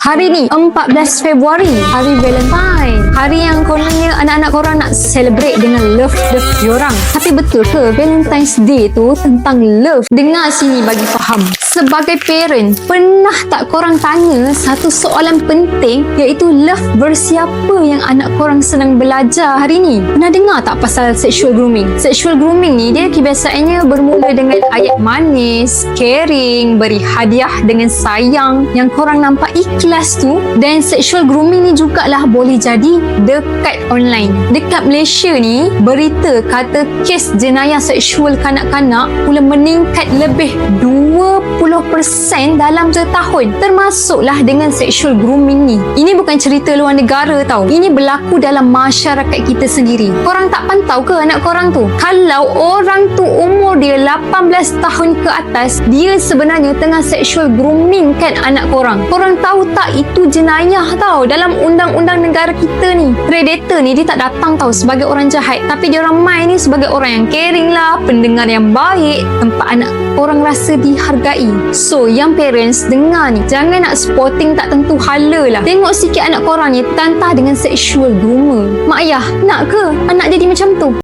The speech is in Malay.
Hari ni 14 Februari, hari Valentine. Hari yang kononnya anak-anak korang nak celebrate dengan love diorang. Tapi betul ke Valentine's Day tu tentang love? Dengar sini bagi faham. Sebagai parent, pernah tak korang tanya satu soalan penting, iaitu love bersiapa yang anak korang senang belajar hari ni? Pernah dengar tak pasal sexual grooming? Sexual grooming ni dia kebiasaannya bermula dengan ayat manis, caring, beri hadiah dengan sayang yang korang nampak ikhlas tu. Dan sexual grooming ni jugalah boleh jadi dekat online. Dekat Malaysia ni, berita kata kes jenayah seksual kanak-kanak mula meningkat lebih 20% dalam setahun, termasuklah dengan sexual grooming ni. Ini bukan cerita luar negara tau, ini berlaku dalam masyarakat kita sendiri. Korang tak pantau ke anak korang tu? Kalau orang tu umur dia 18 tahun ke atas, dia sebenarnya tengah sexual grooming kan anak korang. Korang tahu tak itu jenayah tau dalam undang-undang negara kita ni. Predator ni dia tak datang tau sebagai orang jahat, tapi dia orang main ni sebagai orang yang caring lah, pendengar yang baik, tempat anak orang rasa dihargai. So, yang parents dengar ni, jangan nak sporting tak tentu hala lah. Tengok sikit anak korang ni tantah dengan sexual groomer. Mak ayah, nak ke anak jadi macam tu?